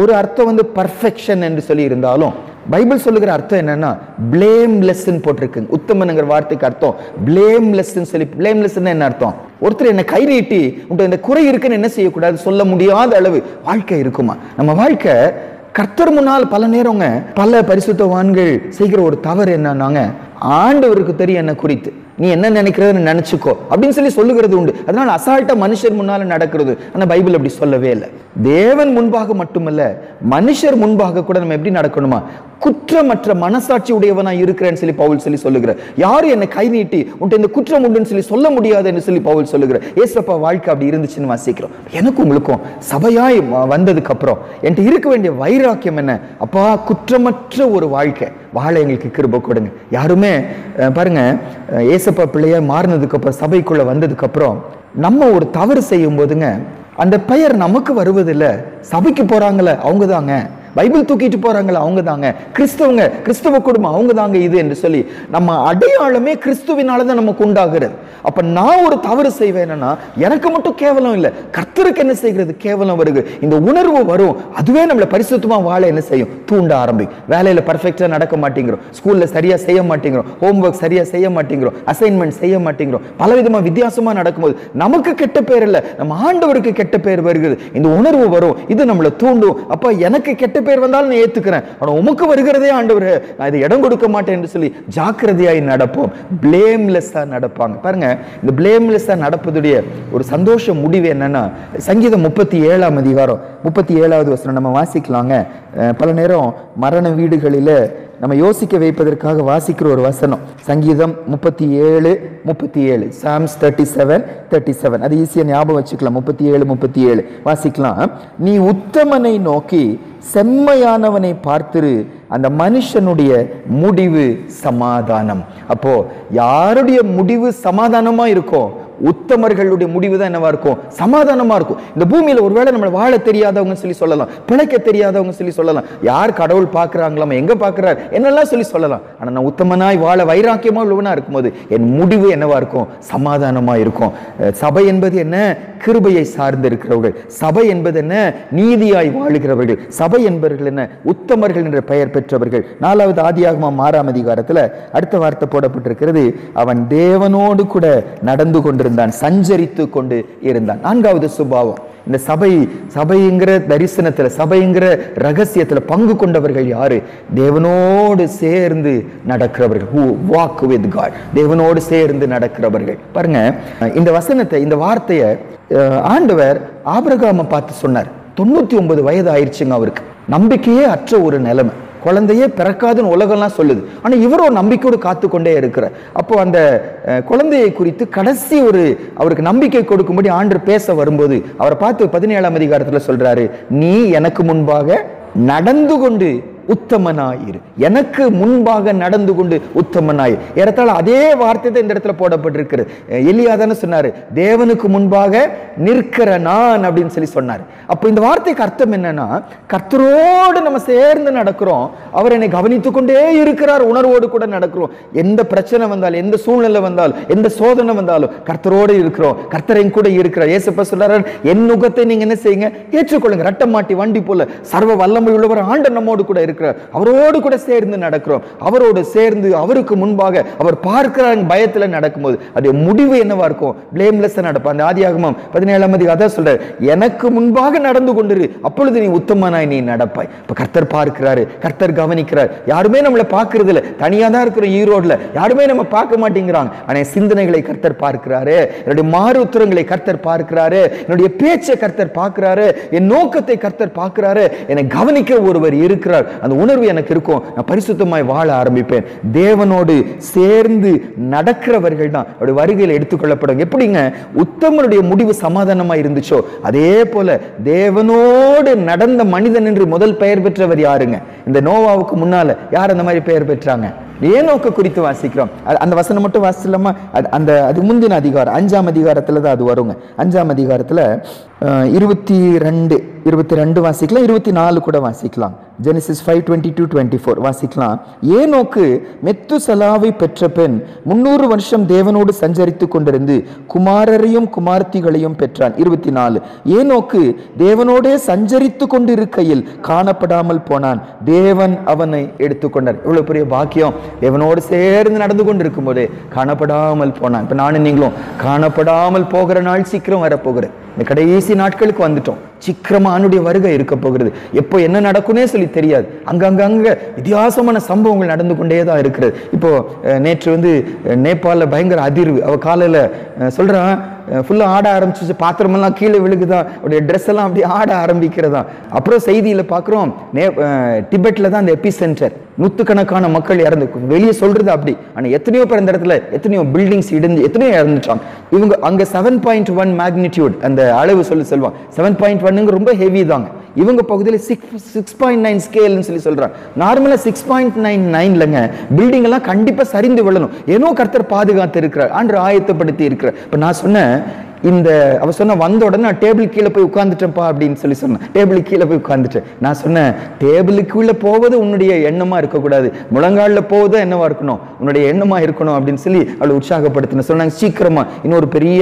ஒரு அர்த்தம் பர்ஃபெக்ஷன் என்று சொல்லி இருந்தாலும் பைபிள் சொல்லுகிற அர்த்தம் என்னன்னா பிளேம்லெஸ் போட்டிருக்கு. உத்தமன்ங்கிற வார்த்தைக்கு அர்த்தம் பிளேம்லெஸ் சொல்லி. பிளேம்லெஸ் என்ன அர்த்தம்? ஒருத்தர் என்ன கை நீட்டி உன்கிட்ட இந்த குறை இருக்குன்னு என்ன செய்யக்கூடாது? சொல்ல முடியாத அளவு வாழ்க்கை இருக்குமா? நம்ம வாழ்க்கை கர்த்தர் முன்னால் பல நேரங்க பல பரிசுத்தவான்கள் செய்கிற ஒரு தவறு என்னன்னாங்க, ஆண்டவருக்கு தெரியும் என்ன குறித்து, நீ என்ன நினைக்கிறதுன்னு நினைச்சுக்கோ அப்படின்னு சொல்லி சொல்லுகிறது உண்டு. அதனால அசால்ட்டா மனுஷர் முன்னால நடக்கிறது. ஆனா பைபிள் அப்படி சொல்லவே இல்லை. தேவன் முன்பாக மட்டுமல்ல, மனுஷர் முன்பாக கூட நம்ம எப்படி நடக்கணுமா? குற்றமற்ற மனசாட்சி உடையவனா இருக்கிறேன்னு சொல்லி பவுல் சொல்லி சொல்லுகிறார். யாரும் என்னை கை நீட்டி உன்ட்டு இந்த குற்றம் உண்டுன்னு சொல்லி சொல்ல முடியாதுன்னு சொல்லி பவுல் சொல்லுகிறார். ஏசப்பா வாழ்க்கை அப்படி இருந்துச்சுன்னு வாசிக்கிறோம். எனக்கும் உங்களுக்கும் சபையாய் வந்ததுக்கு அப்புறம் என்கிட்ட இருக்க வேண்டிய வைராக்கியம் என்ன? அப்பா, குற்றமற்ற ஒரு வாழ்க்கை வாழ எங்களுக்கு கிருபை கொடுங்க. யாருமே பாருங்க, ஏசப்பா பிள்ளையா மாறினதுக்கு அப்புறம் சபைக்குள்ள வந்ததுக்கு அப்புறம் நம்ம ஒரு தவறு செய்யும் போதுங்க அந்த பெயர் நமக்கு வருவதில்லை. சபைக்கு போறாங்களே அவங்க தாங்க, பைபிள் தூக்கிட்டு போறாங்களா அவங்க தாங்க, கிறிஸ்தவ குடும்பம் அவங்க தாங்க இது என்று சொல்லி நம்ம அடையாளமே கிறிஸ்துவினாலதான் நமக்கு உண்டாகிறது. அப்ப நான் ஒரு தவறு செய்வேன்னா எனக்கு மட்டும் கேவலம் இல்லை, கர்த்தருக்கு என்ன செய்கிறது? கேவலம் வருது. இந்த உணர்வு வரும். அதுவே நம்மளை பரிசுத்தமா வாழ என்ன செய்யும்? தூண்ட ஆரம்பிக்கும். வேலையில பர்ஃபெக்டா நடக்க மாட்டேங்கிறோம், ஸ்கூல்ல சரியா செய்ய மாட்டேங்கிறோம், ஹோம்ஒர்க் சரியா செய்ய மாட்டேங்கிறோம், அசைன்மெண்ட் செய்ய மாட்டேங்கிறோம், பலவிதமா வித்தியாசமா நடக்கும்போது நமக்கு கெட்ட பேர் இல்லை, நம்ம ஆண்டவருக்கு கெட்ட பேர் வருகிறது. இந்த உணர்வு வரும், இது நம்மளை தூண்டும். அப்ப எனக்கு கெட்ட பேர் வந்தாலும் நான் ஏத்துக்கிறேன், ஆனா உமக்கு வருகிறதே ஆண்டவரே, நான் இதை இடம் கொடுக்க மாட்டேன் என்று சொல்லி ஜாக்கிரதையாய் நடப்போம். பிளேம்லெஸ்ஸா நடப்பாங்க. பாருங்க, இந்த பிளேம்லெஸ்ஸா நடப்பதுடைய ஒரு சந்தோஷ முடிவு என்னன்னா, சங்கீதம் 37ஆம் அதிகாரம் 37வது வசனம் நம்ம வாசிக்கலாங்க. பல நேரம் மரண வீடுகளில நம்ம யோசிக்க வைப்பதற்காக வாசிக்கிற ஒரு வசனம். சங்கீதம் 37 Psalms 37 அது ஈஸியா ஞாபகம் வச்சுக்கலாம். 37 வாசிக்கலாம். நீ உத்தமனை நோக்கி செம்மையானவனை பார்த்திரு, அந்த மனுஷனுடைய முடிவு சமாதானம். அப்போ யாருடைய முடிவு சமாதானமா இருக்கும்? உத்தமர்களுடைய முடிவு தான் என்னவா இருக்கும்? சமாதானமா இருக்கும். இந்த பூமியில ஒருவேளை நம்ம வாழ தெரியாதவங்க சொல்லி சொல்லலாம், பிழைக்க தெரியாதவங்க சொல்லி சொல்லலாம், யார் கடவுள் பார்க்கிறாங்களாம், எங்க பார்க்கிறார் என்னெல்லாம் சொல்லி சொல்லலாம். ஆனா நான் உத்தமனாய் வாழ வைராக்கியமா உள்ளவனா இருக்கும்போது என் முடிவு என்னவா இருக்கும்? சமாதானமா இருக்கும். சபை என்பது என்ன? கிருபையை சார்ந்து இருக்கிறவர்கள். சபை என்பது என்ன? நீதியாய் வாழுகிறவர்கள். சபை என்பவர்கள் என்ன? உத்தமர்கள் என்ற பெயர் பெற்றவர்கள். 4வது ஆதியாகமம் 6ஆம் அதிகாரத்துல அடுத்த வார்த்தை போடப்பட்டிருக்கிறது, அவன் தேவனோடு கூட நடந்து கொண்டிருந்தான், சஞ்சரித்து கொண்டு இருந்தான். 4வது சுபாவம். இந்த சபைங்கிற தரிசனத்துல, சபைங்கிற ரகசியத்துல பங்கு கொண்டவர்கள் யாரு? தேவனோடு சேர்ந்து நடக்கிறவர்கள். who walk with God. தேவனோடு சேர்ந்து நடக்கிறவர்கள். பாருங்க, இந்த வசனத்தை, இந்த வார்த்தையை ஆண்டவர் ஆபிரகாமை பார்த்து சொன்னார். 99 வயது ஆயிடுச்சுங்க அவருக்கு. நம்பிக்கையே அற்ற ஒரு நிலைமை, குழந்தையே பிறக்காதுன்னு உலகம்லாம் சொல்லுது. ஆனா இவரும் நம்பிக்கையோடு காத்து கொண்டே இருக்கிறார். அப்போ அந்த குழந்தையை குறித்து கடைசி அவருக்கு நம்பிக்கை கொடுக்கும்படி ஆண்டவர் பேச வரும்போது அவரை பார்த்து 17ஆம் அதிகாரத்துல சொல்றாரு, நீ எனக்கு முன்பாக நடந்து கொண்டு உத்தமனாயிரு. எனக்கு முன்பாக நடந்து கொண்டு உத்தமனாயிரு. ஏறத்தாழ அதே வார்த்தை தான் இந்த இடத்துல போடப்பட்டிருக்கிறது. எலியா தானே சொன்னாரு, தேவனுக்கு முன்பாக நிற்கிற நான் அப்படின்னு சொல்லி சொன்னாரு. அப்ப இந்த வார்த்தைக்கு அர்த்தம் என்னன்னா, கர்த்தரோடு நம்ம சேர்ந்து நடக்கிறோம், அவர் என்னை கவனித்துக் கொண்டே இருக்கிறார், உணர்வோடு கூட நடக்கிறோம். எந்த பிரச்சனை வந்தாலும், எந்த சூழ்நிலை வந்தாலும், எந்த சோதனை வந்தாலும் கர்த்தரோடு இருக்கிறோம், கர்த்தரை கூட இருக்கிறார். ஏசப்பா சொல்றாரு, என் நுகத்தை நீங்க என்ன செய்யுங்க? ஏற்றுக்கொள்ளுங்க. ரட்டம் மாட்டி வண்டி போல சர்வ வல்லமை உள்ளவர் ஆண்டவர் நம்மோடு கூட இருக்கிறார். அவரோடு கூட சேர்ந்து நடக்கிறோம். அவரோடு சேர்ந்து அவருக்கு முன்பாக அவர் பார்க்கிறாங்க பயத்துல நடக்கும்போது அது முடிவு என்னவா இருக்கும்? பிளேம்லெஸ் நடப்பா. அந்த ஆதியாகமம் 17ஆம் அதிகாரம் சொல்றாரு, எனக்கு முன்பாக நடந்து கொண்டிரு, அப்பொழுது நீ உத்தமனாய் நீ நடப்பாய். இப்ப கர்த்தர் பார்க்கிறாரு, கர்த்தர் கவனிக்கிறார். யாருமே நம்மளை பார்க்கறது இல்லை. தனியா தான் இருக்கிற ஈரோட்ல யாருமே நம்ம பார்க்க மாட்டேங்கிறாங்க. ஆனா சிந்தனைகளை கர்த்தர் பார்க்கிறாரு, என்னுடைய மாறு உத்தரங்களை கர்த்தர் பார்க்கிறாரு, என்னுடைய பேச்சை கர்த்தர் பார்க்கிறாரு, என் நோக்கத்தை கர்த்தர் பார்க்கிறாரு. என்னை கவனிக்க ஒருவர் இருக்கிறார். அந்த உணர்வு எனக்கு இருக்கும். நான் பரிசுத்தமாய் வாழ ஆரம்பிப்பேன். தேவனோடு சேர்ந்து நடக்கிறவர்கள் தான் அவருடைய வருகையில் எடுத்துக்கொள்ளப்படும். எப்படிங்க உத்தமனுடைய முடிவு சமாதானமா இருந்துச்சோ அதே போல தேவனோடு நடந்த மனிதன் என்று முதல் பெயர் பெற்றவர் யாருங்க? இந்த நோவாவுக்கு முன்னால யார் அந்த மாதிரி பெயர் பெற்றாங்க? ஏனோக்கு குறித்து வாசிக்கிறோம். அந்த வசனம் மட்டும் வாசிக்கலாமா? அது முந்தின அதிகாரம் 5ஆம் அதிகாரத்துல தான் அது வருங்க. 5ஆம் அதிகாரத்துல 22 வாசிக்கலாம், 24 கூட வாசிக்கலாம். ஜெனிசிஸ் 5:22-24 வாசிக்கலாம். ஏனோக்கு மெத்துசலாவை பெற்ற பெண் 300 வருஷம் தேவனோடு சஞ்சரித்து கொண்டிருந்து குமாரரையும் குமார்த்திகளையும் பெற்றான். 24 ஏனோக்கு தேவனோடே சஞ்சரித்து கொண்டிருக்கையில் காணப்படாமல் போனான், தேவன் அவனை எடுத்துக்கொண்டார். இவ்வளவு பெரிய பாக்கியம். தேவனோடு சேர்ந்து நடந்து கொண்டிருக்கும் போதே காணப்படாமல் போனான். இப்ப நானும் நீங்களும் காணப்படாமல் போகிற நாள் சீக்கிரம் வரப்போகிறது. இந்த கடைசி நாட்களுக்கு வந்துட்டோம். சீக்கிரமா அவனுடைய வருகை இருக்க போகிறது. எப்போ என்ன நடக்கும்னே சொல்லி தெரியாது. அங்கங்க வித்தியாசமான சம்பவங்கள் நடந்து கொண்டே தான் இருக்கிறது. இப்போ நேற்று நேபாளில் பயங்கர அதிர்வு. அவ காலையில சொல்றான், ஃபுல்லா ஆட ஆரம்பிச்சு, பாத்திரமெல்லாம் கீழே விழுகுதான், அவருடைய ட்ரெஸ் எல்லாம் அப்படி ஆட ஆரம்பிக்கிறதா. அப்புறம் செய்தியில பாக்குறோம், டிபெட்ல தான் அந்த எபி சென்டர், நூற்றுக்கணக்கான மக்கள் இறந்து. வெளியே சொல்றது அப்படி, ஆனா எத்தனையோ பேர் அந்த இடத்துல எத்தனையோ பில்டிங்ஸ் இடிஞ்சு எத்தனையோ இறந்துட்டாங்க. இவங்க அங்க 7.1 மேக்னிடியூட் அந்த அளவு சொல்லுவாங்க. 7.1 ரொம்ப ஹெவி தாங்க. இவங்க பகுதியில் 6.9 ஸ்கேல்னு சொல்லி சொல்றாங்க. நார்மலா 6.99லங்க பில்டிங் எல்லாம் கண்டிப்பா சரிந்து விழணும். ஏனோ கர்த்தர் பாதுகாத்து இருக்கிறார், ஆண்டு ஆயத்தப்படுத்தி இருக்கிறார். இப்ப நான் சொன்னேன், அவ சொன்ன வந்த உடனே நான் டேபிள் கீழே போய் உட்கார்ந்துட்டேன்ப்பா அப்படின்னு சொல்லி சொன்னேன். டேபிள் கீழே போய் உட்கார்ந்துட்டேன். நான் சொன்னேன், டேபிளுக்குள்ள போவது உன்னுடைய எண்ணமா இருக்கக்கூடாது, முழங்கால போவதும் என்னவா இருக்கணும், உன்னுடைய எண்ணமா இருக்கணும் அப்படின்னு சொல்லி அவளை உற்சாகப்படுத்தினேன். சொன்னாங்க, சீக்கிரமா இன்னொரு பெரிய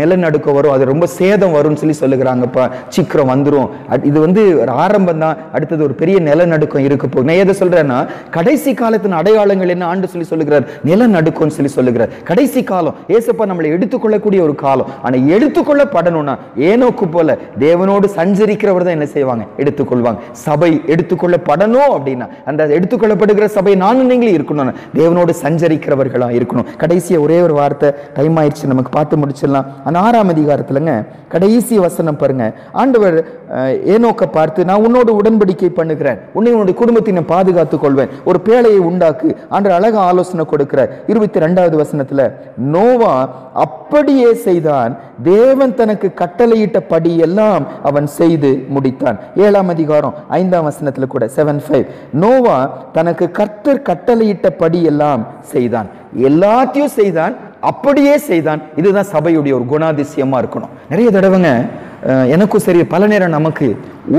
நிலநடுக்கம் வரும், அது ரொம்ப சேதம் வரும்னு சொல்லி சொல்லுகிறாங்கப்பா, சீக்கிரம் வந்துடும். இது ஒரு ஆரம்பம் தான், அடுத்தது ஒரு பெரிய நிலநடுக்கம் இருக்க போகுது. நான் எதை சொல்றேன்னா, கடைசி காலத்தின் அடையாளங்கள் என்ன ஆண்டு சொல்லி சொல்லுகிறார், நிலநடுக்கம் சொல்லி சொல்லுகிறார். கடைசி காலம் ஏசப்பா நம்மளை எடுத்துக்கொள்ளக்கூடிய ஒரு காலம். ஆனா எடுத்துக்கொள்ளப்படணும்னா ஏனோக்கு போல தேவனோடு சஞ்சரிக்கிறவர் தான் என்ன செய்வாங்க, எடுத்துக்கொள்வாங்க. சபை எடுத்துக்கொள்ளப்படணும் அப்படின்னா அந்த எடுத்துக்கொள்ளப்படுகிற சபை நானும் நீங்களும் இருக்கணும், தேவனோடு சஞ்சரிக்கிறவர்களா இருக்கணும். கடைசியா ஒரே ஒரு வார்த்தை, டைம் ஆயிடுச்சு, நமக்கு பார்த்து முடிச்சிடலாம். அந்த 6ஆம் அதிகாரத்துலங்க கடைசி வசனம் பாருங்க. ஆண்டவர் ஏனோக்க பார்த்து, நான் உன்னோடு உடன்படிக்கை பண்ணுகிறேன், உன்னை உன்னுடைய குடும்பத்தினை பாதுகாத்துக் கொள்வேன், ஒரு பேழையை உண்டாக்கு ஆண்டவர் அழகா ஆலோசனை கொடுக்கிறார். 22வது வசனத்துல, நோவா அப்படியே செய்தான், தேவன் தனக்கு கட்டளையிட்ட படி எல்லாம் அவன் செய்து முடித்தான். 7ஆம் அதிகாரம் 5ஆம் வசனத்துல கூட 7:5, நோவா தனக்கு கர்த்தர் கட்டளையிட்ட படி எல்லாம் செய்தான், எல்லாத்தையும் செய்தான், அப்படியே செய்தான். இதுதான் சபையுடைய ஒரு குணாதிசயமா இருக்கணும். நிறைய தடவைங்க எனக்கும் சரி, பல நேரம் நமக்கு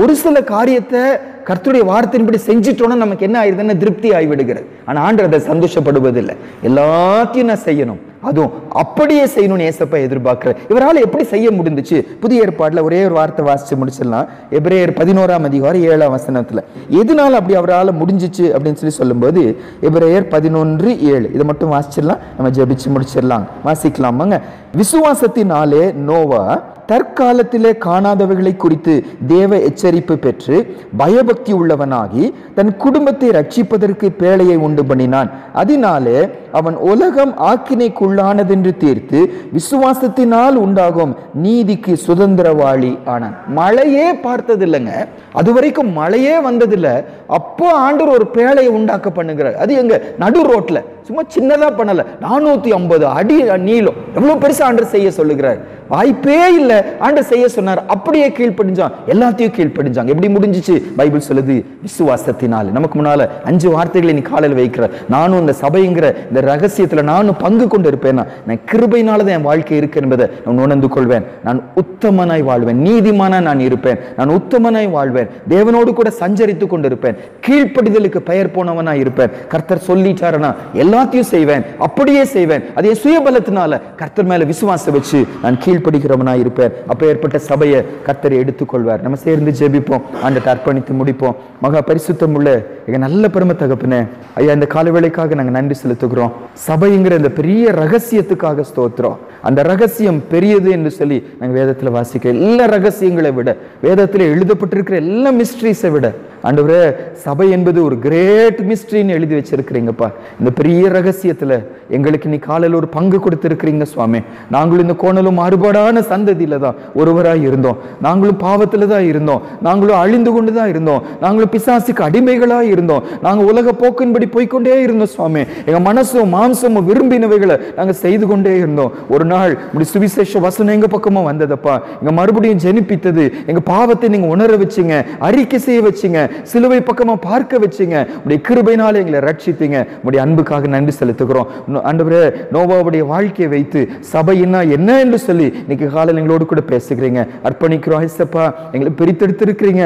ஒரு சில காரியத்தை கர்த்தருடைய வார்த்தையின்படி செஞ்சிட்டோம்னா நமக்கு என்ன ஆயிருதுன்னு திருப்தி ஆகிவிடுகிறது. ஆனா ஆண்டவர் அதை சந்தோஷப்படுவதில்லை. எல்லாத்தையும் நான் செய்யணும், அதுவும் அப்படியே செய்யணும்னு ஏசப்பா எதிர்பார்க்கிறார். இவரால் எப்படி செய்ய முடிந்துச்சு? புதிய ஏற்பாடுல ஒரே ஒரு வார்த்தை வாசிச்சு முடிச்சிடலாம். எபிரேயர் 11ஆம் அதிகாரம் 7ஆம் வசனத்துல எதனால அப்படி அவரால் முடிஞ்சிச்சு அப்படின்னு சொல்லி சொல்லும்போது, எபிரேயர் 11:7 இதை மட்டும் வாசிச்சிடலாம், நம்ம ஜெபிச்சு முடிச்சிடலாம். வாசிக்கலாமாங்க. விசுவாசத்தினாலே நோவா தற்காலத்திலே காணாதவைகளை குறித்து தேவ எச்சரிப்பு பெற்று பயபக்தி உள்ளவனாகி தன் குடும்பத்தை ரட்சிப்பதற்கு பேழையை உண்டு பண்ணினான். அதனாலே அவன் உலகம் ஆக்கினைக்குள்ளானதென்று தீர்த்து விசுவாசத்தினால் உண்டாகும் நீதிக்கு சுதந்திரவாளி ஆனான். மழையே பார்த்ததில்லைங்க, அது வரைக்கும் மழையே வந்ததில்லை. அப்போ ஆண்டவர் ஒரு பேழையை உண்டாக்க பண்ணுகிறார். அது எங்க நடு ரோட்ல, சும்மா சின்னதா பண்ணல, 450 அடி நீளம். எவ்வளவு பெருசா ஆண்டவர் செய்ய சொல்லுகிறார். வாய்ப்பே இல்லை, ஆண்டவர் செய்ய சொன்னார். அப்படியே கீழ்ப்படிஞ்சான், எல்லாத்தையும் கீழ்ப்படிஞ்சாங்க. எப்படி முடிஞ்சிச்சு? பைபிள் சொல்லுது, விசுவாசத்தினால. நமக்கு முன்னால 5 வார்த்தைகளை நீ காலையில் வைக்கிற, நானும் இந்த சபைங்கிற இந்த ரகசியத்துல நானும் பங்கு கொண்டு இருப்பேன். நான் கிருபையினாலதான் என் வாழ்க்கை இருக்கு என்பதை நான் உணர்ந்து கொள்வேன். நான் உத்தமனாய் வாழ்வேன், நீதிமானா நான் இருப்பேன், நான் உத்தமனாய் வாழ்வேன், தேவனோடு கூட சஞ்சரித்து கொண்டிருப்பேன், கீழ்ப்படிதலுக்கு பெயர் போனவனாய் இருப்பேன். கர்த்தர் சொல்லிட்டாருன்னா எல்லாத்தையும் செய்வேன், அப்படியே செய்வேன். அது என் சுயபலத்தினால கர்த்தர் மேல விசுவாசம் வச்சு நான் கீழ்ப்படுகிறவனாய் இருப்பேன். அப்ப ஏற்பட்ட சபையை கர்த்தரை எடுத்துக்கொள்வார். நம்ம சேர்ந்து ஜெபிப்போம், ஆண்டவரை அர்ப்பணித்து முடிப்போம். மகா பரிசுத்தம் உள்ள எங்க நல்ல பெருமை தகப்பனே, ஐயா, இந்த காலவேளைக்காக நாங்க நன்றி செலுத்துகிறோம். சபைங்கிற இந்த பெரிய ரகசியத்துக்காக ஸ்தோத்திரம். அந்த ரகசியம் பெரியது என்று சொல்லி நாங்க வேதத்துல வாசிக்க, எல்லா ரகசியங்களை விட, வேதத்துல எழுதப்பட்டிருக்கிற எல்லா மிஸ்ட்ரீஸை விட ஆண்டவரே, சபை என்பது ஒரு கிரேட் மிஸ்ட்ரின்னு எழுதி வச்சிருக்கிறீங்கப்பா. இந்த பெரிய ரகசியத்துல எங்களுக்கு நீ காலையில் ஒரு பங்கு கொடுத்திருக்கிறீங்க சுவாமி. நாங்களும் இந்த கோணலும் மாறுபாடான சந்ததியில தான் ஒருவராய் இருந்தோம். நாங்களும் பாவத்துல தான் இருந்தோம். நாங்களும் அழிந்து கொண்டு தான் இருந்தோம். நாங்களும் பிசாசுக்கு அடிமைகளாய் இருந்தோம். நாங்க உலக போக்கின்படி போய்கொண்டே இருந்தோம் சுவாமி. எங்க மனசும் மாம்சமும் விரும்பினவைகளை நாங்க செய்து கொண்டே இருந்தோம். ஒரு நாள் சுவிசேஷ வசனம் எங்க பக்கமா வந்ததப்பா. எங்க மறுபடியும் ஜெனிப்பித்தது. எங்க பாவத்தை நீங்க உணர வச்சீங்க, அறிக்கை செய்ய வச்சீங்க, சிலுவை பக்கமா பார்க்க வச்சீங்க. உடைய கிருபையினால எங்களை ரட்சித்தீங்க. உடைய அன்புக்காக நன்றி செலுத்துகிறோம். ஆண்டவரே, நோவாவுடைய வாழ்க்கையை வைத்து சபையினா என்ன என்று சொல்லி இன்னைக்கு காலையில் எங்களோடு கூட பேசுகிறீங்க. அர்ப்பணிக்கிறோம் ஏசப்பா. எங்களை பிரித்தெடுத்து இருக்கிறீங்க.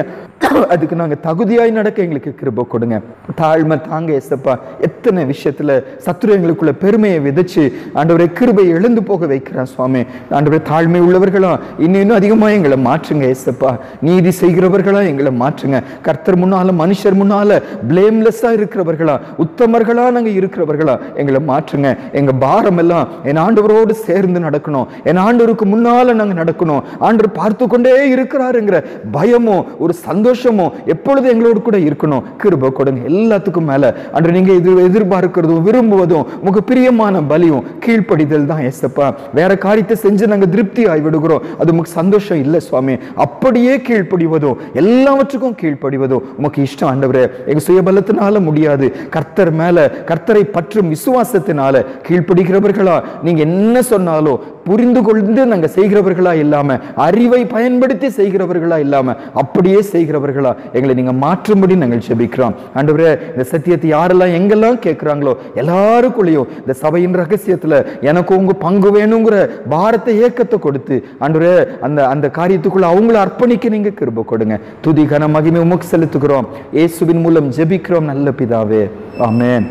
அதுக்கு நாங்க தகுதியாய் நடக்க எங்களுக்கு கிருபை கொடுங்க. தாழ்மை தாங்க ஏசப்பா. எத்தனை விஷயத்துல சத்துரு எங்களுக்குள்ள பெருமையை விதைச்சு ஆண்டவரே கிருபை எழுந்து போக வைக்கிறான் சுவாமி. ஆண்டவரே, தாழ்மை உள்ளவர்களா இன்னும் அதிகமா எங்களை மாற்றுங்க ஏசப்பா. நீதி செய்கிறவர்களா எங்களை மாற்றுங்க. கர்த்தர் முன்னால மனுஷர் முன்னால பிளேம்லெஸ்ஸா இருக்கிறவர்களா, உத்தமர்களா நாங்க இருக்கிறவர்களா எங்களை மாற்றுங்க. எங்க பாரம் எல்லாம் என் ஆண்டவரோடு சேர்ந்து நடக்கணும். என் ஆண்டவருக்கு முன்னால நாங்க நடக்கணும். ஆண்டவர் பார்த்து கொண்டே இருக்கிறாருங்கிற பயமோ ஒரு சந்தோஷமோ எப்பொழுது எங்களோடு கூட இருக்கணும். கிருபை கொடுங்க. எல்லாத்துக்கும் மேல ஆண்டவர் நீங்க எதிர்பார்க்கிறதும் விரும்புவதும் உங்க பிரியமான பலியும் கீழ்ப்படிதல் தான் ஏசப்பா. வேற காரியத்தை செஞ்சு நாங்க திருப்தி ஆகிவிடுகிறோம். அது உமக்கு சந்தோஷம் இல்லை சுவாமி. அப்படியே கீழ்ப்படிவதும் எல்லாவற்றுக்கும் கீழ்ப்படிவதும் உமக்கு இஷ்டம் ஆண்டவரே. எங்க சுயபலத்தினால முடியாது. கர்த்தர் மேல கர்த்தரை பற்றும் விசுவாசத்தினால கீழ்ப்படிக்கிறவர்களா, நீங்க என்ன சொன்னாலும் புரிந்து கொண்டு நாங்க செய்கிறவர்களா இல்லாம, அறிவை பயன்படுத்தி செய்கிறவர்களா இல்லாம அப்படியே செய்கிறவர்களா எங்களை நீங்க மாற்றும்படி நாங்கள் ஜெபிக்கிறோம் ஆண்டவரே. இந்த சத்தியத்தை யாரெல்லாம் எங்கெல்லாம் கேட்கிறாங்களோ எல்லாருக்குள்ளேயும் இந்த சபையின் ரகசியத்துல எனக்கு உங்க பங்கு வேணுங்கிற பாரத்தை ஏக்கத்தை கொடுத்து ஆண்டவரே அந்த காரியத்துக்குள்ள அவங்கள அர்ப்பணிக்க நீங்க கிருபை கொடுங்க. துதி கன மகிமை உமக்கு செலுத்துகிறோம். இயேசுவின் மூலம் ஜெபிக்கிறோம் நல்ல பிதாவே. ஆமென்.